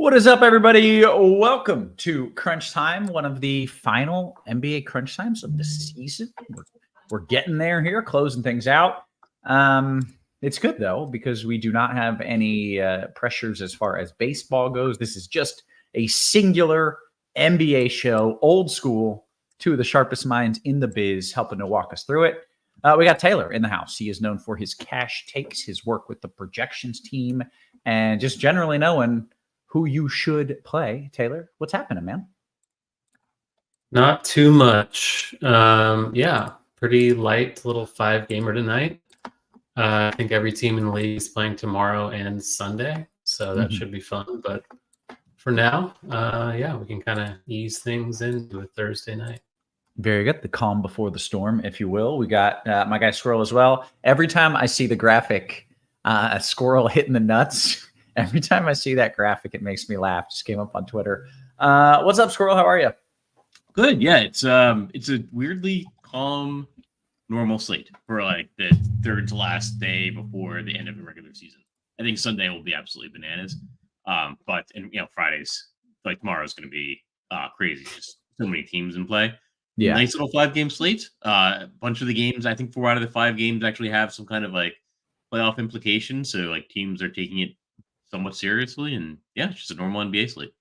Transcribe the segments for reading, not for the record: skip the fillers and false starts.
What is up, everybody? Welcome to Crunch Time, one of the final NBA Crunch Times of the season. We're getting there here, closing things out. It's good, though, because we do not have any pressures as far as baseball goes. This is just a singular NBA show, old school, two of the sharpest minds in the biz helping to walk us through it. We got Taylor in the house. He is known for his cash takes, his work with the projections team, and just generally knowing who you should play. Taylor, what's happening, man? Not too much. Yeah, pretty light little 5-gamer tonight. I think every team in the league is playing tomorrow and Sunday, so that should be fun. But for now, yeah, we can kind of ease things into a Thursday night. Very good. The calm before the storm, if you will. We got my guy Squirrel as well. Every time I see the graphic, a squirrel hitting the nuts, every time I see that graphic, it makes me laugh. Just came up on Twitter. What's up, Squirrel? How are you? Good. Yeah, it's a weirdly calm, normal slate for like the third to last day before the end of the regular season. I think Sunday will be absolutely bananas. But Fridays, like tomorrow's going to be crazy. Just so many teams in play. Yeah, nice little 5-game slate. A bunch of the games, I think 4 out of the 5 games actually have some kind of like playoff implications. So like teams are taking it somewhat seriously, and yeah, it's just a normal NBA slate.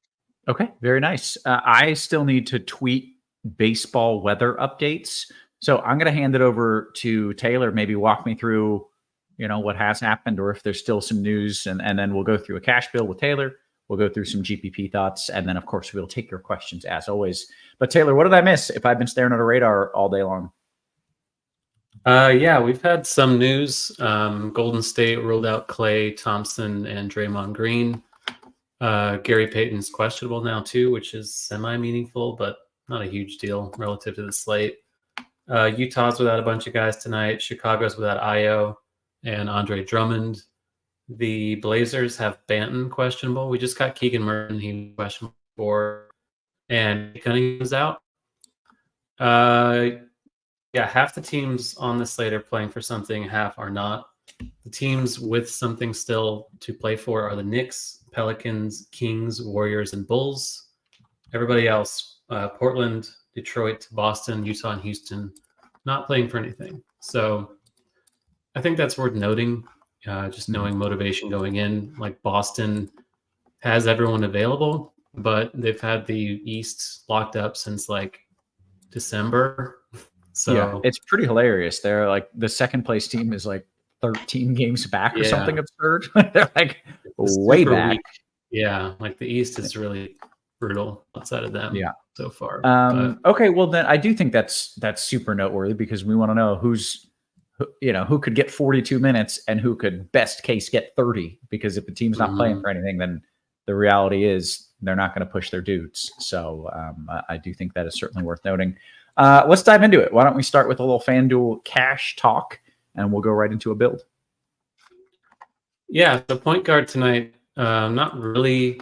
Okay, very nice. I still need to tweet baseball weather updates, so I'm going to hand it over to Taylor. Maybe walk me through, what has happened, or if there's still some news, and then we'll go through a cash bill with Taylor. We'll go through some GPP thoughts, and then of course we'll take your questions as always. But Taylor, what did I miss if I've been staring at a radar all day long? Yeah, we've had some news. Golden State ruled out Klay Thompson and Draymond Green. Gary Payton's questionable now too, which is semi-meaningful, but not a huge deal relative to the slate. Utah's without a bunch of guys tonight. Chicago's without Io and Andre Drummond. The Blazers have Banton questionable. We just got Keegan Murray, he questionable for, and Cunningham's out. Yeah, half the teams on the slate are playing for something, half are not. The teams with something still to play for are the Knicks, Pelicans, Kings, Warriors, and Bulls. Everybody else, Portland, Detroit, Boston, Utah, and Houston, not playing for anything. So I think that's worth noting, just knowing motivation going in. Like Boston has everyone available, but they've had the East locked up since like December. So yeah, it's pretty hilarious. They're like the second place team is like 13 games back or something absurd. They're like way back. Weak. Yeah, like the East is really brutal outside of them. Yeah, so far. Okay, well then I do think that's super noteworthy because we want to know who could get 42 minutes and who could best case get 30. Because if the team's not playing for anything, then the reality is they're not going to push their dudes. So I do think that is certainly worth noting. Let's dive into it. Why don't we start with a little FanDuel cash talk, and we'll go right into a build. Yeah, the point guard tonight, not really.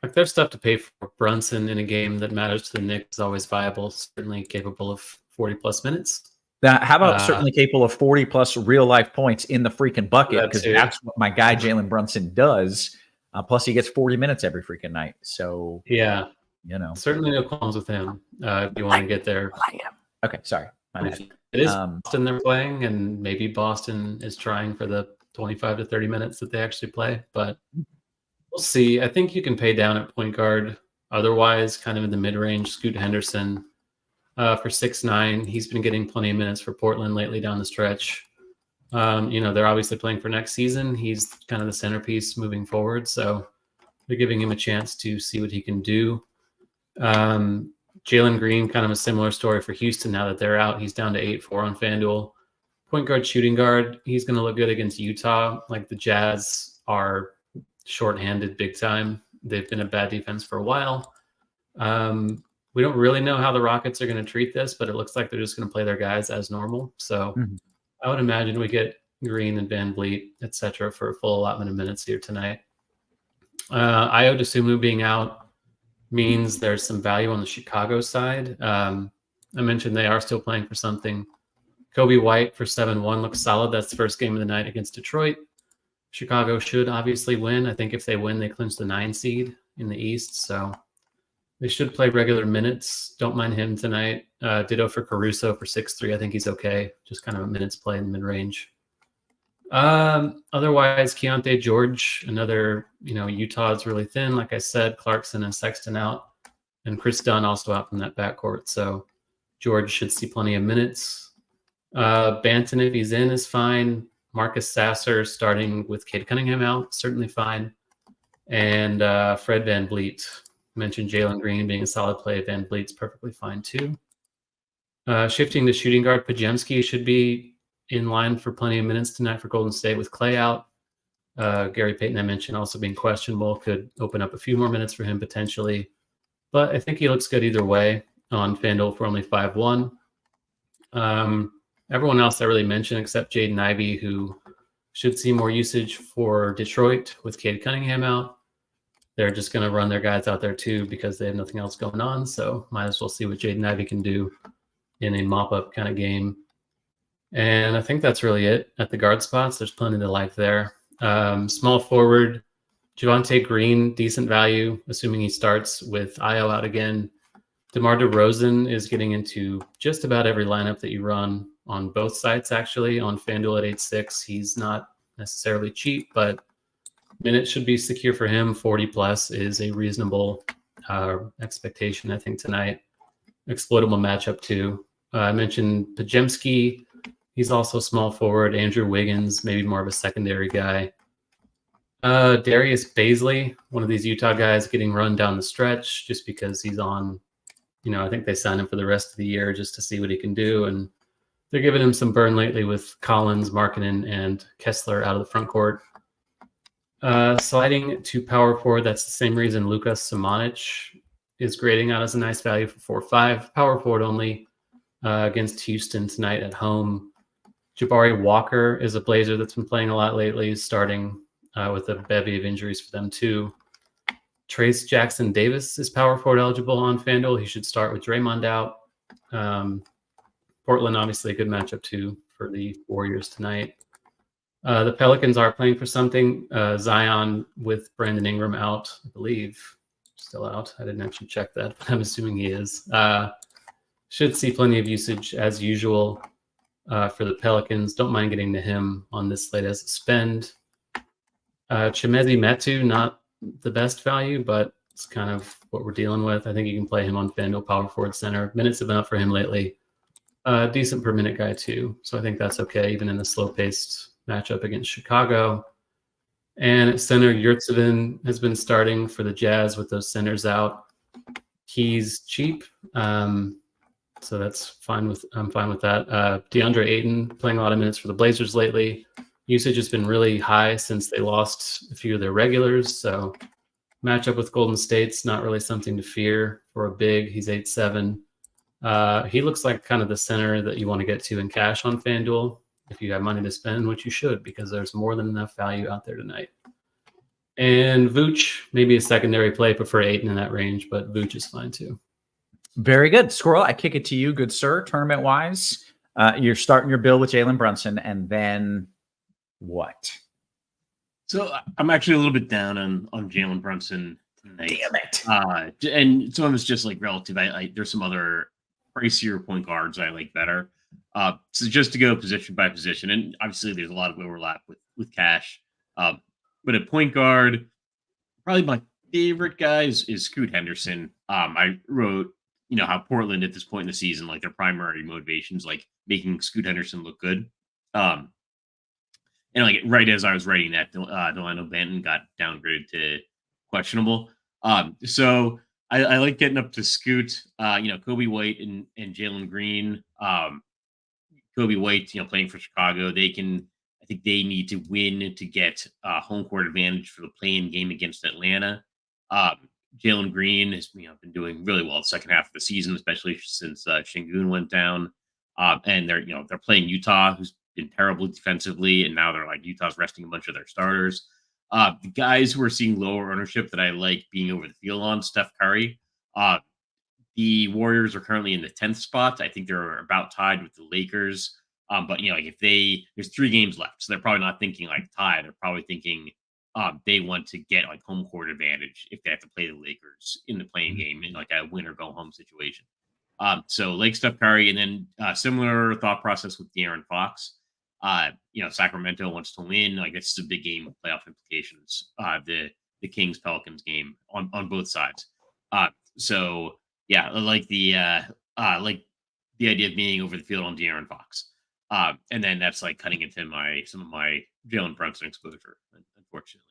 Like there's stuff to pay for. Brunson in a game that matters to the Knicks is always viable, certainly capable of 40-plus minutes. Now, how about certainly capable of 40-plus real-life points in the freaking bucket? Because that's what my guy Jalen Brunson does. Plus, he gets 40 minutes every freaking night. So yeah. Certainly no qualms with him if you want to get there. Okay, sorry. My bad. It is Boston they're playing, and maybe Boston is trying for the 25 to 30 minutes that they actually play, but we'll see. I think you can pay down at point guard. Otherwise, kind of in the mid-range, Scoot Henderson for 6'9". He's been getting plenty of minutes for Portland lately down the stretch. They're obviously playing for next season. He's kind of the centerpiece moving forward, so they're giving him a chance to see what he can do. Jalen Green, kind of a similar story for Houston now that they're out. He's down to 8-4 on FanDuel. Point guard, shooting guard, he's going to look good against Utah. Like the Jazz are shorthanded big time. They've been a bad defense for a while. We don't really know how the Rockets are going to treat this, but it looks like they're just going to play their guys as normal. So I would imagine we get Green and Van Vliet, etc., for a full allotment of minutes here tonight. Io DeSumo being out means there's some value on the Chicago side. I mentioned they are still playing for something. Kobe White for 7-1 looks solid. That's the first game of the night against Detroit. Chicago should obviously win. I think if they win, they clinch the 9 seed in the East, so they should play regular minutes. Don't mind him tonight. Ditto for Caruso for 6'3". I think he's okay. Just kind of a minutes play in the mid-range. Otherwise, Keontae George, another, Utah's really thin. Like I said, Clarkson and Sexton out, and Chris Dunn also out from that backcourt. So George should see plenty of minutes. Banton, if he's in, is fine. Marcus Sasser starting with Cade Cunningham out, certainly fine. And Fred VanVleet. Mentioned Jalen Green being a solid play. VanVleet's perfectly fine too. Shifting to shooting guard, Pajemski should be in line for plenty of minutes tonight for Golden State with Clay out. Gary Payton, I mentioned, also being questionable, could open up a few more minutes for him potentially. But I think he looks good either way on FanDuel for only 5-1. Everyone else I really mentioned except Jaden Ivey, who should see more usage for Detroit with Cade Cunningham out. They're just going to run their guys out there too because they have nothing else going on. So might as well see what Jaden Ivey can do in a mop-up kind of game. And I think that's really it at the guard spots. There's plenty to like there. Small forward, Javonte Green, decent value, assuming he starts with Io out again. DeMar DeRozan is getting into just about every lineup that you run on both sites, actually. On FanDuel at 8.6, he's not necessarily cheap, but minutes should be secure for him. 40 plus is a reasonable expectation, I think, tonight. Exploitable matchup too. I mentioned Pajemski. He's also small forward. Andrew Wiggins, maybe more of a secondary guy. Darius Baisley, one of these Utah guys getting run down the stretch just because he's on, I think they signed him for the rest of the year just to see what he can do. And they're giving him some burn lately with Collins, Markkanen, and Kessler out of the front court. Sliding to power forward, that's the same reason Lukas Samanic is grading out as a nice value for 4-5. Power forward only against Houston tonight at home. Jabari Walker is a Blazer that's been playing a lot lately, starting with a bevy of injuries for them too. Trace Jackson Davis is power forward eligible on FanDuel. He should start with Draymond out. Portland, obviously a good matchup too for the Warriors tonight. The Pelicans are playing for something. Zion with Brandon Ingram out, I believe. Still out. I didn't actually check that, but I'm assuming he is. Should see plenty of usage as usual for the Pelicans. Don't mind getting to him on this slate as a spend. Chimezi Metu, not the best value, but it's kind of what we're dealing with. I think you can play him on FanDuel power forward center. Minutes have been up for him lately. Decent per minute guy too. So I think that's okay, even in the slow-paced matchup against Chicago. And at center, Yurtseven has been starting for the Jazz with those centers out. He's cheap, so that's fine. I'm fine with that. DeAndre Ayton playing a lot of minutes for the Blazers lately. Usage has been really high since they lost a few of their regulars. So matchup with Golden State's not really something to fear for a big. He's 8'7". He looks like kind of the center that you want to get to in cash on FanDuel if you have money to spend, which you should, because there's more than enough value out there tonight. And Vooch, maybe a secondary play, prefer Ayton in that range, but Vooch is fine too. Very good. Squirrel, I kick it to you, good sir. Tournament-wise, you're starting your build with Jalen Brunson, and then what? So I'm actually a little bit down on Jalen Brunson tonight. Damn it. And some of it's just like relative. There's some other pricier point guards I like better. So just to go position by position, and obviously there's a lot of overlap with Cash. But at point guard, probably my favorite guy is Scoot Henderson. I wrote, how Portland at this point in the season, like their primary motivations, like making Scoot Henderson look good. And like right as I was writing that, Delano Banton got downgraded to questionable. So I like getting up to Scoot. Kobe White and Jalen Green. Kobe White, playing for Chicago, I think they need to win to get home court advantage for the play-in game against Atlanta. Jalen Green has been doing really well the second half of the season, especially since Şengün went down. And they're playing Utah, who's been terrible defensively, and now they're like Utah's resting a bunch of their starters. The guys who are seeing lower ownership that I like being over the field on, Steph Curry. The Warriors are currently in the 10th spot. I think they're about tied with the Lakers. But if there's 3 games left, so they're probably not thinking like tie. They're probably thinking they want to get like home court advantage if they have to play the Lakers in the playing game in like a win or go home situation. So Lake Steph Curry, and then similar thought process with De'Aaron Fox. Sacramento wants to win. Like this is a big game with playoff implications. The Kings Pelicans game on both sides. So yeah, like the idea of being over the field on De'Aaron Fox. And then that's like cutting into some of my Jalen Brunson exposure, unfortunately.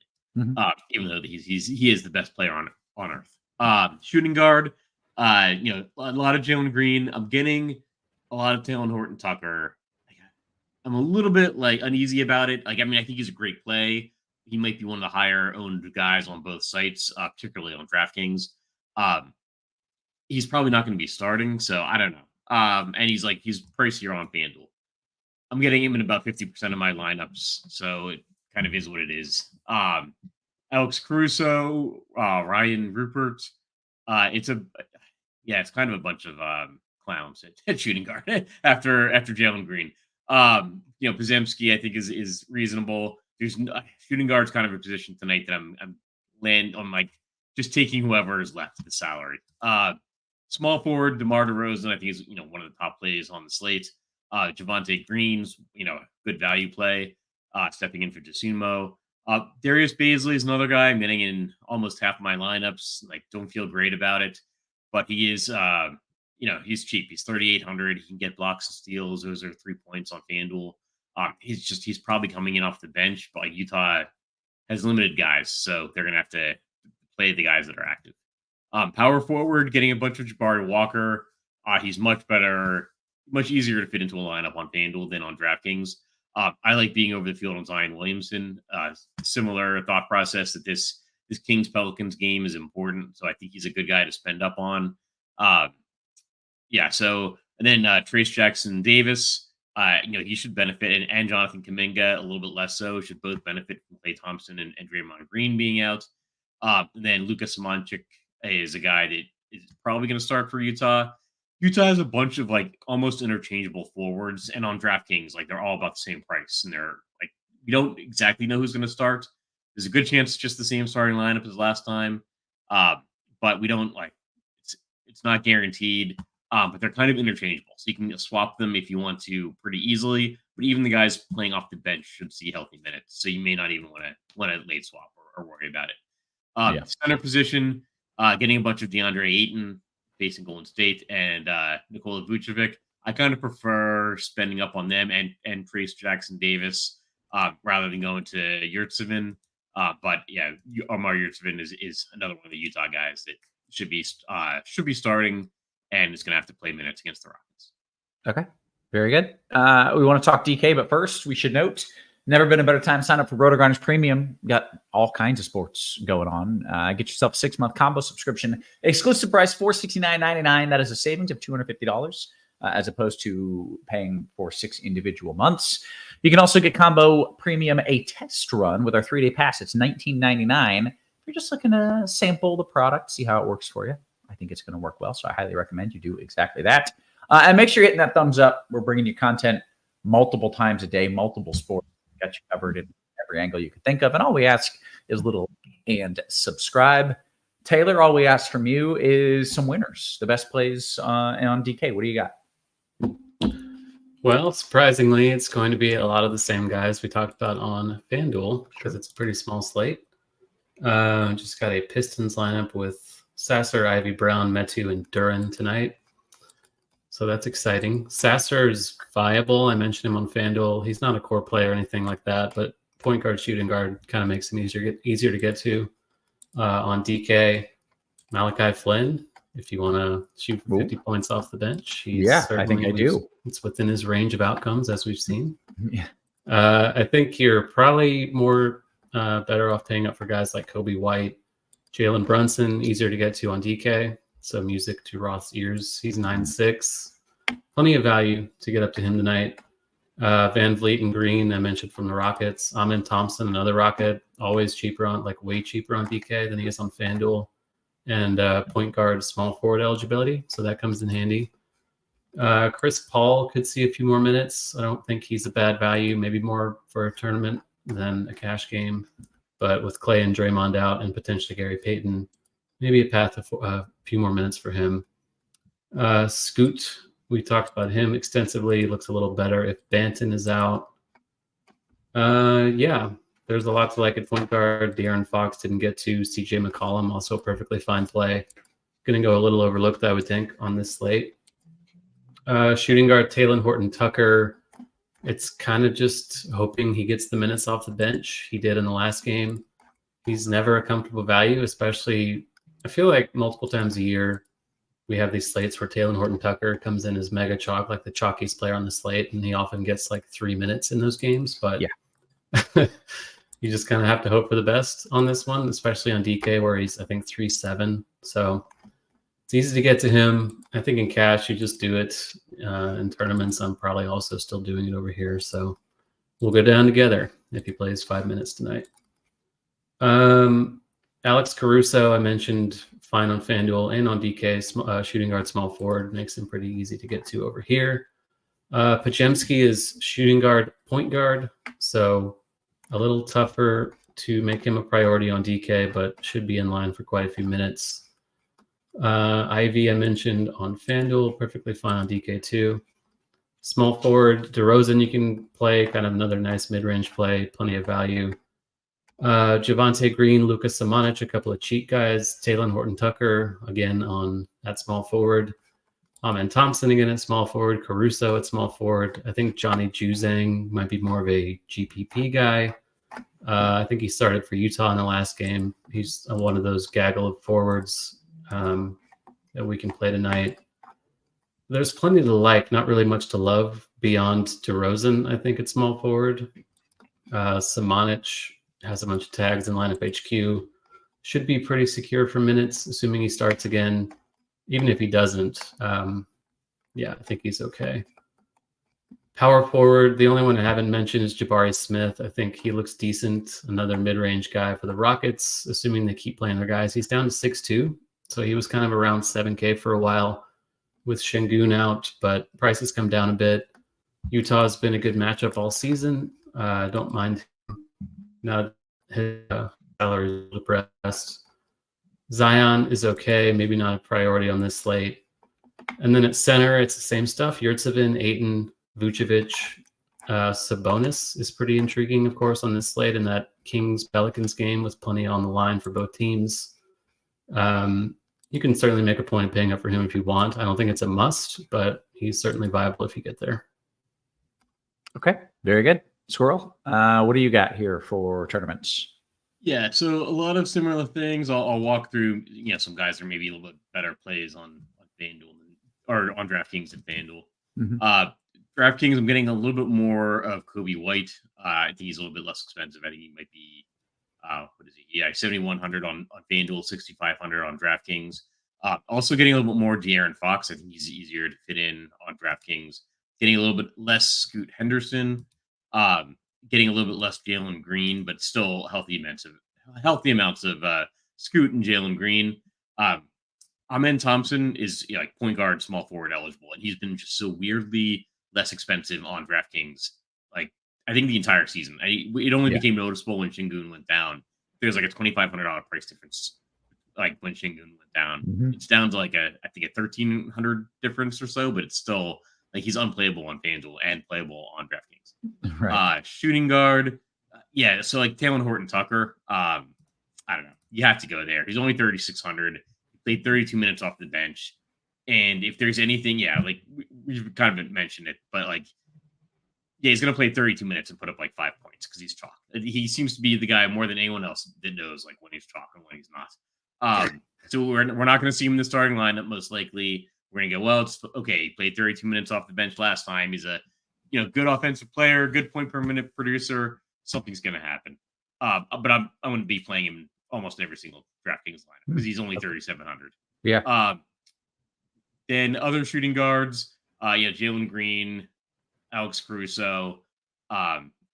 Even though he is the best player on earth. Shooting guard, a lot of Jalen Green. I'm getting a lot of Taylor Horton Tucker. I'm a little bit like uneasy about it. Like, I mean, I think he's a great play. He might be one of the higher owned guys on both sites, particularly on DraftKings. He's probably not going to be starting, so I don't know. And he's pricier on FanDuel. I'm getting him in about 50% of my lineups, so it kind of is what it is. Alex Caruso, Ryan Rupert. It's kind of a bunch of clowns at shooting guard after Jalen Green. Podziemski, I think is reasonable. There's shooting guard's kind of a position tonight that I'm land on like just taking whoever is left of the salary. Small forward DeMar DeRozan, I think is one of the top plays on the slate. Javonte Green's good value play, stepping in for Dosunmu. Darius Baisley is another guy I'm getting in almost half of my lineups. Like, don't feel great about it, but he is he's cheap. He's 3,800. He can get blocks and steals. Those are 3 points on FanDuel. He's probably coming in off the bench, but Utah has limited guys, so they're gonna have to play the guys that are active. Power forward, getting a bunch of Jabari Walker. He's much better, much easier to fit into a lineup on FanDuel than on DraftKings. I like being over the field on Zion Williamson. Similar thought process that this Kings Pelicans game is important, so I think he's a good guy to spend up on. So and then Trace Jackson Davis. He should benefit, and Jonathan Kuminga a little bit less so. Should both benefit from Klay Thompson and Draymond Green being out. And then Luka Samanic is a guy that is probably going to start for Utah. Utah has a bunch of like almost interchangeable forwards, and on DraftKings, like they're all about the same price, and they're like we don't exactly know who's going to start. There's a good chance it's just the same starting lineup as last time, but we don't like it's not guaranteed. But they're kind of interchangeable, so you can swap them if you want to pretty easily. But even the guys playing off the bench should see healthy minutes, so you may not even want to late swap or worry about it. Center position, getting a bunch of DeAndre Ayton facing Golden State and Nikola Vucevic. I kind of prefer spending up on them and Trace Jackson Davis rather than going to Yurtseven. But yeah, Omar Yurtseven is another one of the Utah guys that should be starting. And is going to have to play minutes against the Rockets. Okay, very good. We want to talk DK, but first we should note, never been a better time to sign up for RotoGrinders Premium. We got all kinds of sports going on. Get yourself a 6-month combo subscription. Exclusive price $469.99. That is a savings of $250 as opposed to paying for 6 individual months. You can also get combo premium a test run with our 3-day pass. It's $19.99. If you're just looking to sample the product, see how it works for you. I think it's going to work well, so I highly recommend you do exactly that. And make sure you're hitting that thumbs up. We're bringing you content multiple times a day, multiple sports. Got you covered in every angle you could think of. And all we ask is little and subscribe. Taylor, all we ask from you is some winners, the best plays on DK. What do you got? Well, surprisingly, it's going to be a lot of the same guys we talked about on FanDuel because it's a pretty small slate. Just got a Pistons lineup with Sasser, Ivy, Brown, Metu, and Duran tonight. So that's exciting. Sasser is viable. I mentioned him on FanDuel. He's not a core player or anything like that, but point guard, shooting guard kind of makes him easier to get to. On DK, Malachi Flynn, if you want to shoot 50 points off the bench. I think I do. It's within his range of outcomes, as we've seen. Yeah. I think you're probably more better off paying up for guys like Kobe White, Jalen Brunson, easier to get to on DK. So music to Roth's ears. He's 9'6". Plenty of value to get up to him tonight. Van Vliet and Green, I mentioned from the Rockets. Amin Thompson, another Rocket, always cheaper way cheaper on DK than he is on FanDuel. And point guard, small forward eligibility. So that comes in handy. Chris Paul could see a few more minutes. I don't think he's a bad value, maybe more for a tournament than a cash game. but with Clay and Draymond out and potentially Gary Payton, maybe a path of a few more minutes for him. Scoot, we talked about him extensively. Looks a little better if Banton is out. Yeah, there's a lot to like at point guard. De'Aaron Fox didn't get to. CJ McCollum, also a perfectly fine play. Going to go a little overlooked, I would think, on this slate. Shooting guard Talen Horton-Tucker. It's kind of just hoping he gets the minutes off the bench. He did in the last game. He's never a comfortable value, especially I feel like multiple times a year we have these slates where Talen Horton-Tucker comes in as mega chalk, like the chalkiest player on the slate, and he often gets like 3 minutes in those games. But yeah, you just kind of have to hope for the best on this one, especially on DK where he's, I think, 3.7. So it's easy to get to him. I think in cash, you just do it. In tournaments, I'm probably also still doing it over here. So we'll go down together if he plays 5 minutes tonight. Alex Caruso, I mentioned, fine on FanDuel and on DK. Shooting guard, small forward, makes him pretty easy to get to over here. Podziemski is shooting guard, point guard. So a little tougher to make him a priority on DK, but should be in line for quite a few minutes. Ivy, I mentioned on FanDuel, perfectly fine on DK too. Small forward, DeRozan, you can play, kind of another nice mid-range play, plenty of value. Javonte Green, Lucas Samanic, a couple of cheat guys. Talen Horton-Tucker, again, on that small forward. And Thompson, again, at small forward. Caruso at small forward. I think Johnny Juzang might be more of a GPP guy. I think he started for Utah in the last game. He's one of those gaggle of forwards that we can play tonight. There's plenty to like, not really much to love beyond DeRozan, I think, at small forward. Samanic has a bunch of tags in lineup HQ. Should be pretty secure for minutes, assuming he starts again. Even if he doesn't, yeah, I think he's okay. Power forward, the only one I haven't mentioned is Jabari Smith. I think he looks decent. Another mid-range guy for the Rockets, assuming they keep playing their guys. He's down to 6'2", so he was kind of around 7K for a while with Şengün out, but prices come down a bit. Utah's been a good matchup all season. Don't mind now his salary is depressed. Zion is okay, maybe not a priority on this slate. And then at center, it's the same stuff. Yurtseven, Ayton, Vucevic, Sabonis is pretty intriguing, of course, on this slate. And that Kings-Pelicans game with plenty on the line for both teams. You can certainly make a point of paying up for him if you want. I don't think it's a must, but he's certainly viable if you get there. Okay, very good. Squirrel, what do you got here for tournaments? Yeah, so a lot of similar things. I'll walk through, some guys that are maybe a little bit better plays on FanDuel or on DraftKings than FanDuel. Mm-hmm. DraftKings, I'm getting a little bit more of Kobe White. I think he's a little bit less expensive. I think he might be, what is he? Yeah, 7,100 on FanDuel, 6,500 on DraftKings. Also getting a little bit more De'Aaron Fox. I think he's easier to fit in on DraftKings. Getting a little bit less Scoot Henderson. Getting a little bit less Jalen Green, but still healthy amounts of Scoot and Jalen Green. Amen Thompson is like point guard, small forward eligible, and he's been just so weirdly less expensive on DraftKings. Like I think the entire season, it only became noticeable when Şengün went down. There's like a $2,500 price difference, like when Şengün went down. Mm-hmm. It's down to like I think a $1,300 difference or so, but it's still like he's unplayable on FanDuel and playable on DraftKings. Right. Shooting guard, so like Talen Horton-Tucker, I don't know. You have to go there. He's only 3,600. He played 32 minutes off the bench, and if there's anything, like we've kind of mentioned it, but like, he's gonna play 32 minutes and put up like 5 points because he's chalk. He seems to be the guy more than anyone else that knows like when he's chalk and when he's not. So we're not gonna see him in the starting lineup most likely. We're gonna go, well, it's okay. He played 32 minutes off the bench last time. He's a good offensive player, good point per minute producer. Something's gonna happen. But I'm gonna be playing him in almost every single DraftKings lineup because he's only 3,700. Yeah. Then other shooting guards, Jalen Green, Alex Caruso,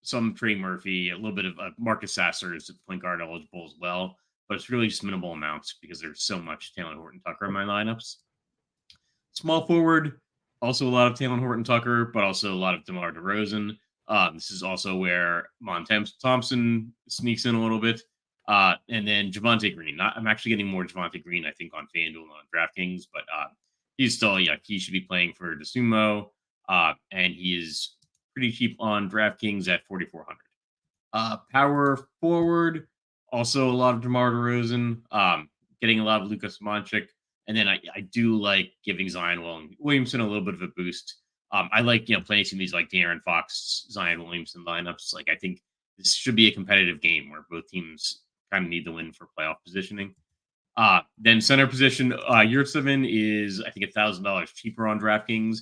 some Trey Murphy, a little bit of Marcus Sasser is point guard eligible as well, but it's really just minimal amounts because there's so much Talen Horton-Tucker in my lineups. Small forward, also a lot of Talen Horton-Tucker, but also a lot of DeMar DeRozan. This is also where Thompson sneaks in a little bit. And then Javonte Green. I'm actually getting more Javonte Green, I think, on FanDuel and on DraftKings, but he's still, he should be playing for DeSumo, and he is pretty cheap on DraftKings at 4,400. Power forward, also a lot of DeMar DeRozan, getting a lot of Luka Doncic, and then I do like giving Zion Williamson a little bit of a boost. I like playing some of these like De'Aaron Fox, Zion Williamson lineups. Like I think this should be a competitive game where both teams kind of need the win for playoff positioning. Then center position, Yurtseven is I think $1,000 cheaper on DraftKings,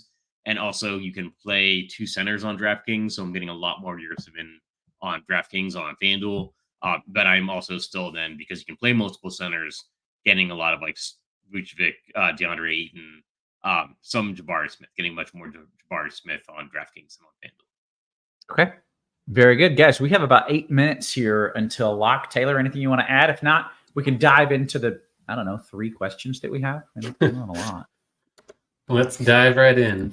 and also you can play two centers on DraftKings. So I'm getting a lot more Yurtseven on DraftKings on FanDuel. But I'm also still then, because you can play multiple centers, getting a lot of like Vucevic, DeAndre Ayton, some Jabari Smith, getting much more Jabari Smith on DraftKings than on FanDuel. Okay. Very good. Guys, we have about 8 minutes here until lock. Taylor, anything you want to add? If not, we can dive into the, 3 questions that we have. Not a lot. Let's dive right in.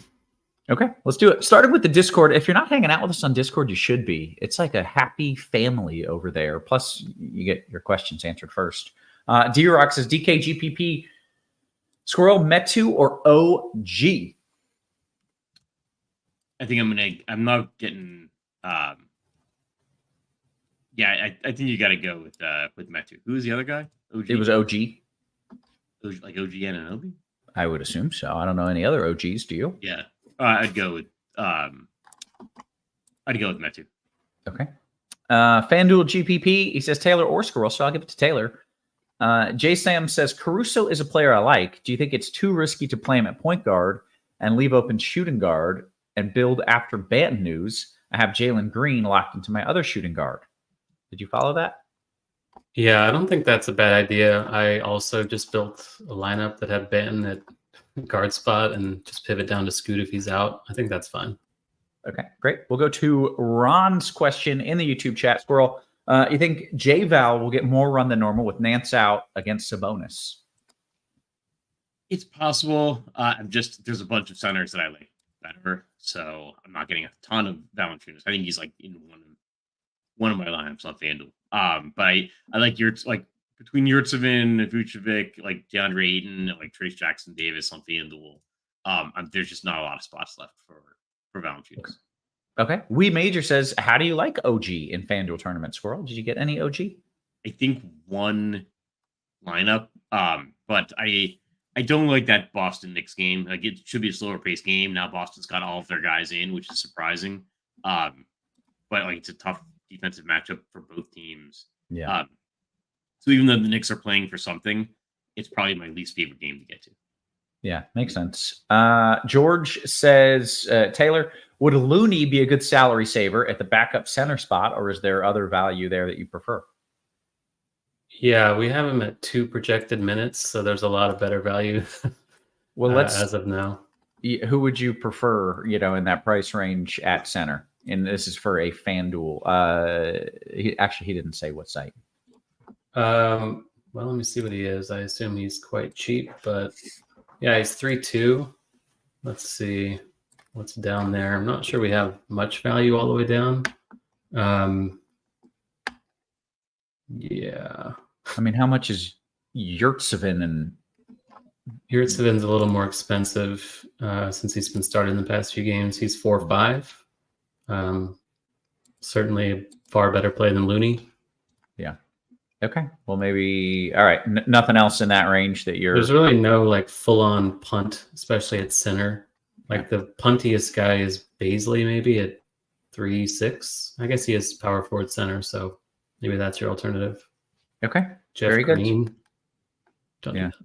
Okay, let's do it. Starting with the Discord. If you're not hanging out with us on Discord, you should be. It's like a happy family over there. Plus, you get your questions answered first. D-Rock says, DKGPP, Squirrel, Metu, or OG? I think I'm not getting... I think you got to go with Metu. Who was the other guy? OG? It was OG. Like OG Anunoby? I would assume so. I don't know any other OGs. Do you? Yeah. I'd go with Metu. Okay. FanDuel GPP, he says Taylor or Squirrel, so I'll give it to Taylor. J Sam says Caruso is a player I like. Do you think it's too risky to play him at point guard and leave open shooting guard and build after Banton news? I have Jalen Green locked into my other shooting guard. Did you follow that? Yeah, I don't think that's a bad idea. I also just built a lineup that had Banton at guard spot and just pivot down to Scoot if he's out. I think that's fine. Okay, great. We'll go to Ron's question in the YouTube chat. Squirrel, you think J-Val will get more run than normal with Nance out against Sabonis? It's possible. There's a bunch of centers that I like better, so I'm not getting a ton of Valanciunas. I think he's like in one of my lineups on FanDuel. But I like between Yurtseven, Vucevic, like DeAndre Ayton, like Trace Jackson Davis on FanDuel. There's just not a lot of spots left for Valanciunas. Okay. We Major says, how do you like OG in FanDuel tournament? Squirrel, did you get any OG? I think one lineup, but I don't like that Boston Knicks game. Like it should be a slower paced game. Now Boston's got all of their guys in, which is surprising. But like it's a tough defensive matchup for both teams. Yeah. So even though the Knicks are playing for something, it's probably my least favorite game to get to. Yeah, makes sense. George says, Taylor, would Looney be a good salary saver at the backup center spot, or is there other value there that you prefer? Yeah, we have him at 2 projected minutes, so there's a lot of better value. Well, as of now. Who would you prefer, in that price range at center? And this is for a FanDuel. He didn't say what site. Well, let me see what he is. I assume he's quite cheap, but yeah, he's 3.2. Let's see what's down there. I'm not sure we have much value all the way down. Yeah. I mean, how much is Yurtseven? And Yurtseven's a little more expensive since he's been started in the past few games. He's 4.5. Certainly a far better play than Looney. Yeah. Okay. Well, maybe. All right. Nothing else in that range that you're. There's really no like full-on punt, especially at center. Like the puntiest guy is Baisley, maybe at 3.6. I guess he is power forward center, so maybe that's your alternative. Okay. Jeff Very Green. good. Don't Yeah. do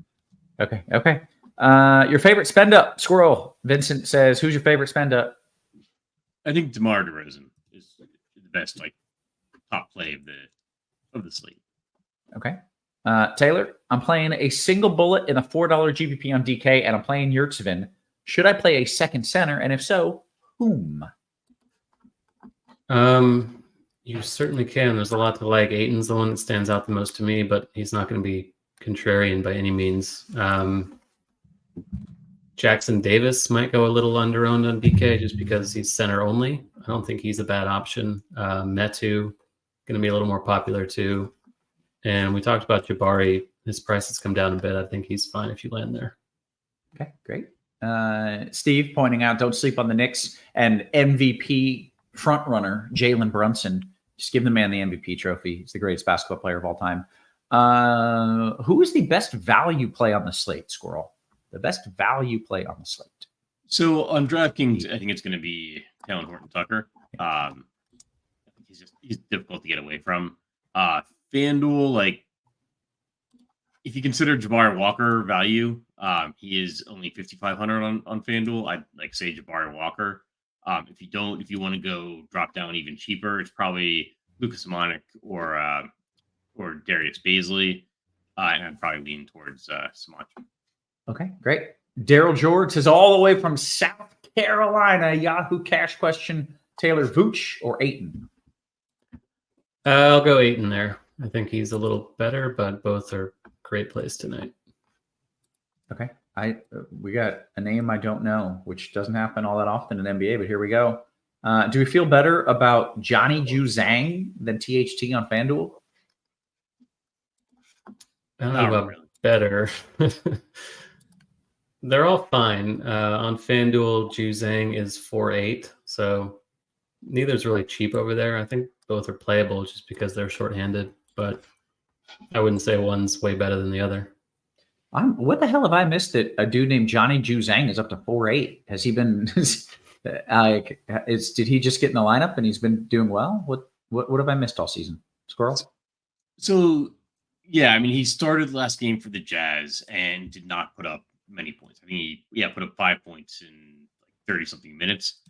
that. Okay. Your favorite spend up, Squirrel. Vincent says, who's your favorite spend up? I think DeMar DeRozan is the best top play of the slate. Okay. Taylor, I'm playing a single bullet in a $4 GPP on DK, and I'm playing Yurtseven. Should I play a second center? And if so, whom? You certainly can. There's a lot to like. Ayton's the one that stands out the most to me, but he's not going to be contrarian by any means. Jackson Davis might go a little under-owned on DK just because he's center only. I don't think he's a bad option. Metu going to be a little more popular too. And we talked about Jabari. His price has come down a bit. I think he's fine if you land there. Okay, great. Steve pointing out, don't sleep on the Knicks and MVP frontrunner Jalen Brunson. Just give the man the MVP trophy. He's the greatest basketball player of all time. Who is the best value play on the slate, Squirrel? The best value play on the slate. So on DraftKings, I think it's going to be Taylor Horton-Tucker. He's difficult to get away from. FanDuel, like, if you consider Jabari Walker value, he is only 5,500 on FanDuel. I'd like say Jabari Walker. If you want to go drop down even cheaper, it's probably Lucas Monik or Darius Baisley, and I'd probably lean towards Samach. Okay, great. Daryl George says all the way from South Carolina. Yahoo Cash question: Taylor Vooch or Ayton? I'll go Ayton there. I think he's a little better, but both are great plays tonight. Okay. We got a name I don't know, which doesn't happen all that often in NBA, but here we go. Do we feel better about Johnny Juzang than THT on FanDuel? I don't know about really. Better. They're all fine. On FanDuel, Juzang is 4.8, so neither's really cheap over there. I think both are playable just because they're shorthanded, but I wouldn't say one's way better than the other. What the hell have I missed that a dude named Johnny Juzang is up to 4.8? Has he been did he just get in the lineup and he's been doing well? What have I missed all season? Squirrel? So yeah, I mean, he started last game for the Jazz and did not put up many points. I think he put up 5 points in like 30-something minutes.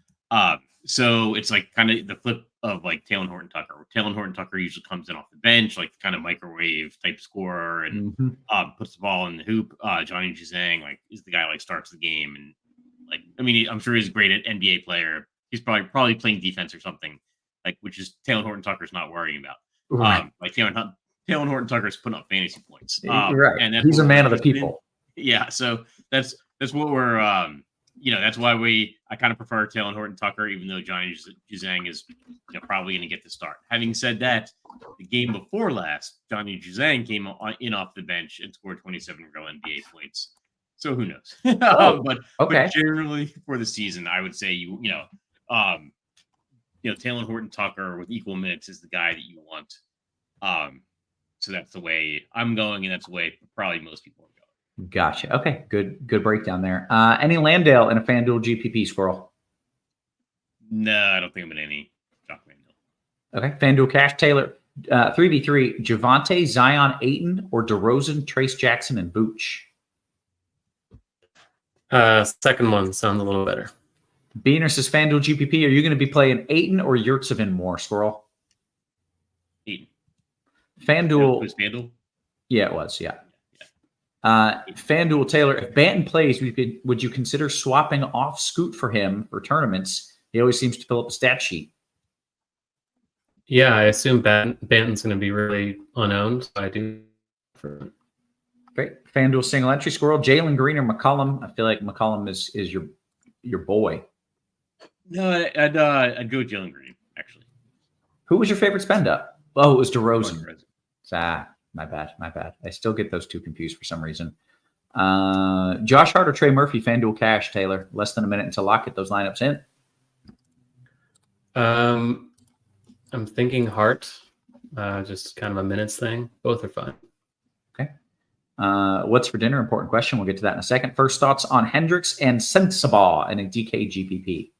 So it's like kind of the flip of like Taylor Horton-Tucker. Where Taylor Horton-Tucker usually comes in off the bench, like kind of microwave type scorer, and puts the ball in the hoop. Johnny Juzang like is the guy like starts the game, and like I mean, I'm sure he's great at NBA player. He's probably playing defense or something, like which is Taylor Horton-Tucker's not worrying about. Right. Like Taylor Horton-Tucker's putting up fantasy points. Right, and he's a man of the people. Yeah, so that's what we're that's why I kind of prefer Taylor Horton-Tucker, even though Johnny Juzang is probably going to get the start. Having said that, the game before last, Johnny Juzang came in off the bench and scored 27 real NBA points. So who knows? But generally for the season, I would say Taylor Horton-Tucker with equal minutes is the guy that you want. So that's the way I'm going, and that's the way probably most people are going. Gotcha. Okay, good breakdown there. Any Landale in a FanDuel GPP, Squirrel? No, I don't think I'm in any Jock Landale. Okay, FanDuel Cash Taylor 3v3: Javante, Zion, Ayton, or DeRozan, Trace Jackson, and Vooch. Second one sounds a little better. Beaner says FanDuel GPP. Are you going to be playing Ayton or Yurtsevin more, Squirrel? Ayton. FanDuel. Was FanDuel? Yeah, it was. Yeah. FanDuel Taylor, if Banton plays, would you consider swapping off Scoot for him for tournaments? He always seems to fill up the stat sheet. Yeah, I assume Banton's going to be really unowned. So I do. Great. FanDuel single entry, Squirrel, Jalen Green or McCollum. I feel like McCollum is your boy. No, I'd go with Jalen Green, actually. Who was your favorite spend up? Oh, it was DeRozan. My bad. I still get those two confused for some reason. Josh Hart or Trey Murphy, FanDuel Cash, Taylor. Less than a minute until lock. Get those lineups in. I'm thinking Hart. Just kind of a minutes thing. Both are fine. Okay. What's for dinner? Important question. We'll get to that in a second. First thoughts on Hendricks and Sensabaugh in a DK GPP.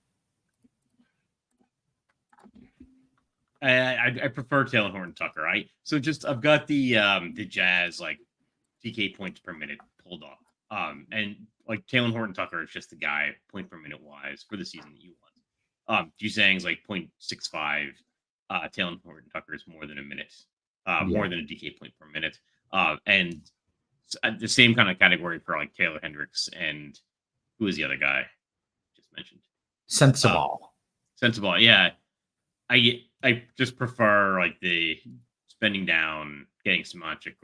I prefer Taylor Horton-Tucker. I've got the Jazz like DK points per minute pulled off. And like Taylor Horton-Tucker is just the guy point per minute wise for the season that you want. Juzang's like 0.65. Taylor Horton-Tucker is more than a minute, more than a DK point per minute. And the same kind of category for like Taylor Hendricks and who is the other guy just mentioned? Sensabaugh. Yeah. I just prefer like the spending down, getting Samancic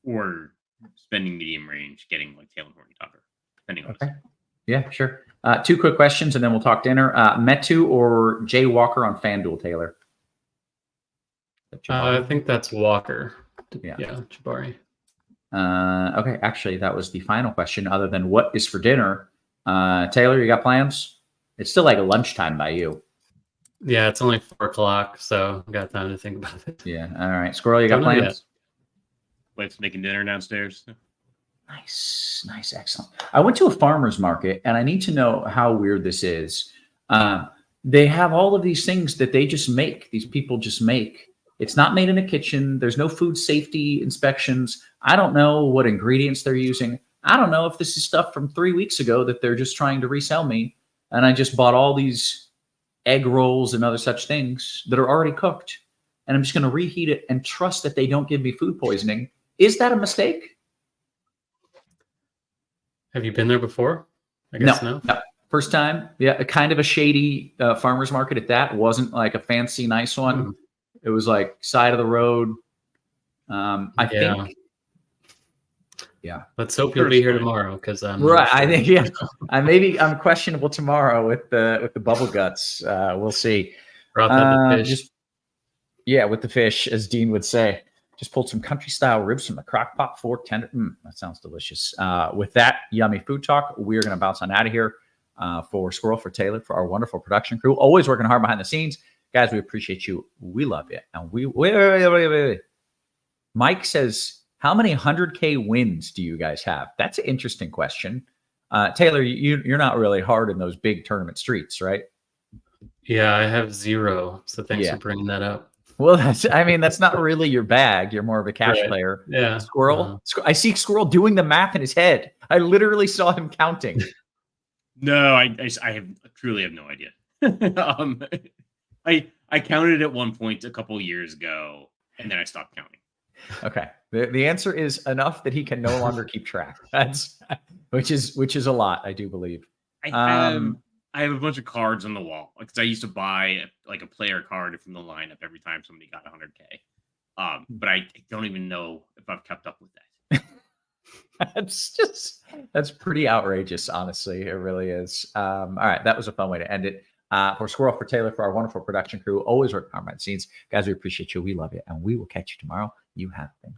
or spending medium range, getting like Taylor Horton-Tucker, depending on. Okay. Yeah, sure. Two quick questions, and then we'll talk dinner. Metu or Jay Walker on FanDuel, Taylor? I think that's Walker. Yeah. Jabari. Okay, actually, that was the final question. Other than what is for dinner, Taylor, you got plans? It's still like lunchtime by you. Yeah, it's only 4:00, so I got time to think about it. Yeah. All right, Squirrel, you got Don't know plans? Wife's making dinner downstairs. Nice, excellent. I went to a farmer's market, and I need to know how weird this is. They have all of these things that they just make. These people just make. It's not made in a kitchen. There's no food safety inspections. I don't know what ingredients they're using. I don't know if this is stuff from 3 weeks ago that they're just trying to resell me. And I just bought all these egg rolls and other such things that are already cooked. And I'm just going to reheat it and trust that they don't give me food poisoning. Is that a mistake? Have you been there before? I guess no. First time. Yeah, a kind of a shady farmer's market at that. It wasn't like a fancy, nice one. Mm. It was like side of the road. I think. Yeah. Let's hope you'll be here tomorrow because I'm right. Sure. I think I'm questionable tomorrow with the bubble guts. We'll see. Brought that the fish. With the fish, as Dean would say. Just pulled some country style ribs from the crock pot, 4 tender. That sounds delicious. With that yummy food talk, we're going to bounce on out of here. For Squirrel, for Taylor, for our wonderful production crew, always working hard behind the scenes. Guys, we appreciate you. We love you. And wait. Mike says, how many 100K wins do you guys have? That's an interesting question. Taylor, you're not really hard in those big tournament streets, right? Yeah, I have 0. So thanks for bringing that up. Well, that's not really your bag. You're more of a cash player. Yeah. Squirrel. I see Squirrel doing the math in his head. I literally saw him counting. No, I truly have no idea. I counted at one point a couple years ago, and then I stopped counting. Okay. The answer is enough that he can no longer keep track. That's which is a lot, I do believe. I have a bunch of cards on the wall because I used to buy a player card from the lineup every time somebody got 100K. But I don't even know if I've kept up with that. That's pretty outrageous, honestly. It really is. All right, that was a fun way to end it. For Squirrel, for Taylor, for our wonderful production crew, always work hard behind the scenes. Guys, we appreciate you. We love you. And we will catch you tomorrow. You have been